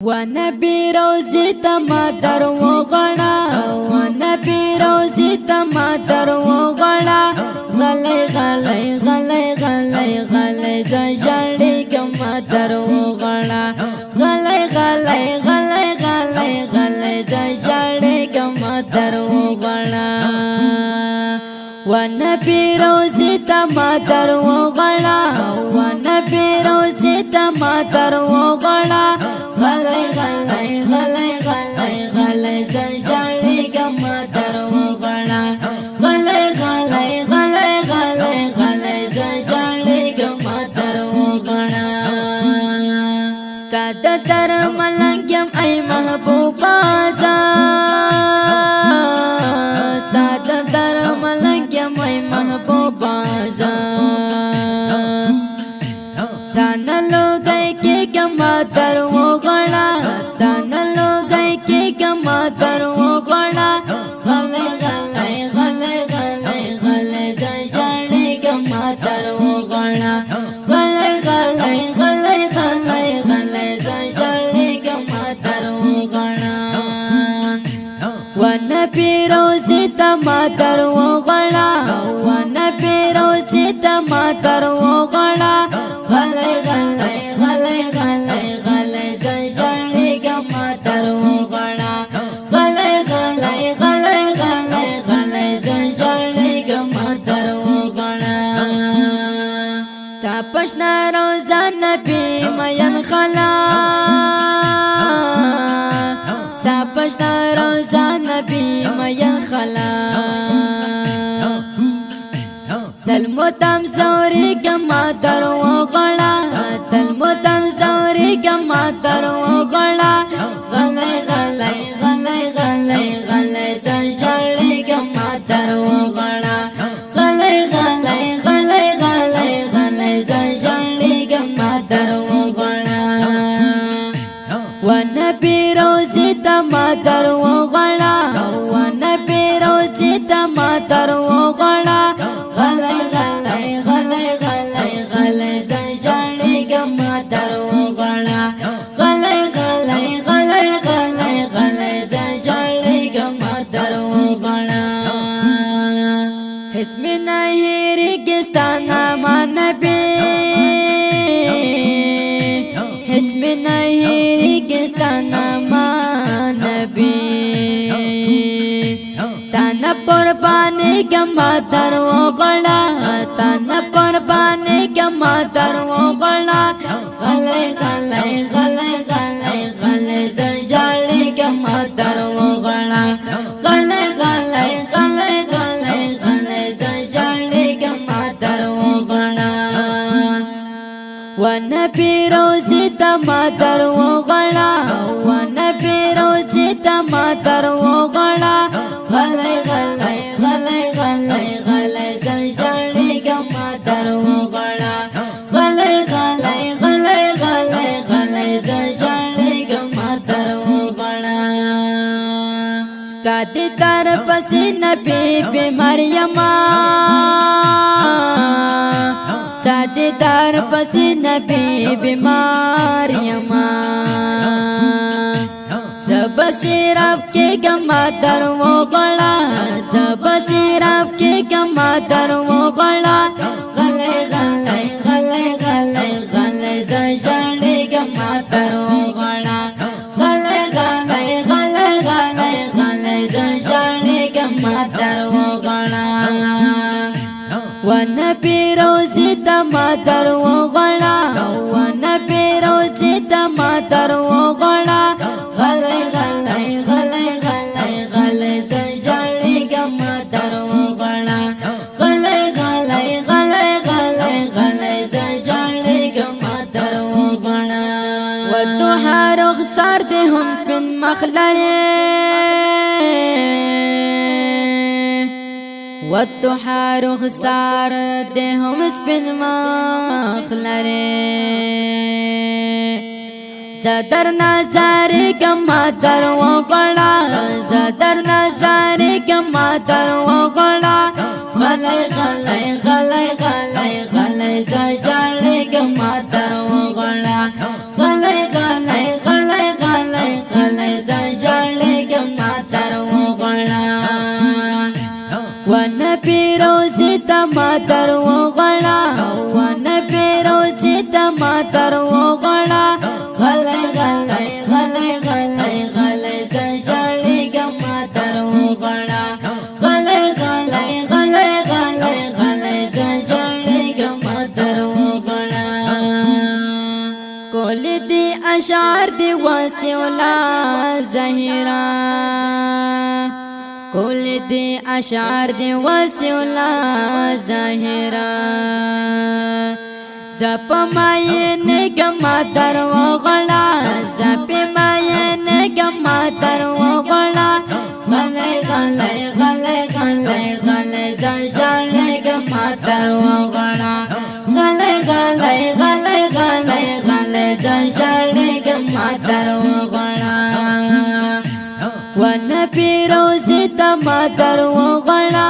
ونبي روزي تماتر وغنا ونبي روزي تماتر وغنا غلي غلي غلي غلي غلي زجلي كماتر وغنا غلي غلي غلي غلي غلي زجلي كماتر وغنا ونبي روزي تماتر وغنا ونبي روزي تماتر وغنا غلي غلي غلي غلي غلي زجلي كماتر وغنا غلي غلي غلي غلي غلي زجلي كماتر وغنا ستاد تر ملنگ یم ای محبوبا ستاد تر ملنگ یم ای محبوبا تانلو گئی کی کماتر وغنا تانلو گئی کی کماتر وغنا غلے غلے غلے غلے غلے زجڑی کماتر وغنا غلے غلے غلے غلے غلے زجڑی کماتر وغنا ونبی روزی تماتر وغنا ونبی روزی تماتر وغنا غلے غلے غلے غلے غلے زجڑی کماتر وغنا غلے غلے غلے غلے غلے زجڑی کماتر وغنا تاپشنا روزا نبی مین خلا تاپشنا روزا نبی مین خلا تلمتم زوری کماتر وغنا تلمتم زوری کماتر وغنا غلے غلے غلے غلے غلے زجڑی کماتر وغنا غلے غلے غلے غلے غلے زجڑی کماتر وغنا ونبی روزی تماتر وغنا ونبی روزی تماتر وغنا غلے غلے غلے غلے غلے زجڑی کماتر وغنا غلے غلے غلے غلے غلے زجڑی کماتر وغنا حسم نہیں ریگستانا نبی حسم نہیں ریگستانا نبی تانا قربانی کماتر وغنا تانا قربانی کماتر وغنا غلے غلے غلے غلے غلے زجڑی کماتر وغنا غلے غلے غلے غلے غلے زجڑی کماتر وغنا ونبی روزی تماتر وغنا ونبی روزی تماتر وغنا غلے غلے غلے غلے غلے زجڑی کماتر وغنا غلے غلے غلے غلے غلے زجڑی کماتر وغنا ستاد تر پسی نبی بی مریم ستاد تر پسی نبی بی مریم سب سیراب کے کماتر وغنا سب سیراب کے کماتر وغنا غلے غلے غلے غلے غلے زجڑی کماتر وغنا غلے غلے غلے غلے غلے زجڑی کماتر وغنا ونبی روزی تماتر وغنا ونبی روزی تماتر وغنا غلے غلے غلے غلے غلے زجڑی کماتر وغنا غلے غلے غلے غلے غلے زجڑی کماتر وغنا وتوحا رخسار دے ہم سپن مخلرے وتوحا رخسار دے ہم سپن مخلرے زدر نظاری کماتر وغنا زدر نظاری کماتر وغنا غلے غلے غلے غلے غلے زجڑی کماتر وغنا غلے غلے غلے غلے ماتر وغړا و نبی روزي ته ماتر وغړا غلې غلې غلې غلې غلې زړې ګم ماتر وغړا غلې غلې غلې غلې غلې زړې ګم ماتر وغړا کول دي اشعار دي وسولا زهرا کول دی اشعار دی وسولا ظاهرا زپ مای نگم در وغلا زپ مای نگم در وغلا غلې غلې غلې غلې غلې زړې ګم در وغلا غلې غلې غلې غلې غلې زړې ګم در وغلا ونبی روزی تا ماتر وغړا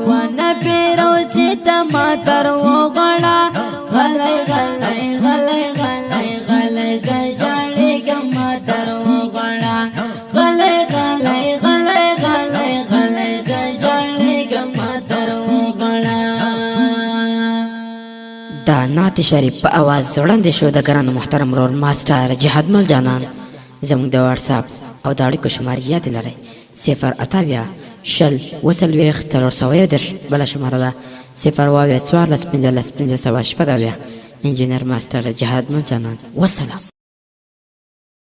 ونبی روزی تا ماتر وغړا غلې غلې غلې غلې غلې زړې ګم ماتر وغړا غلې غلې غلې غلې غلې زړې ګم ماتر وغړا. دا نعت شریف په आवाज وړاندې شو د ګرانو محترم رول ماسټر جهاد مل جانان. زموږ د واتساپ او د اړیکو شمارې یاد لرئ 0 شل وسلويخ 410 بله شماره ده 0 14 15 15 انجینر ماسټر جهاد مل جانان. والسلام.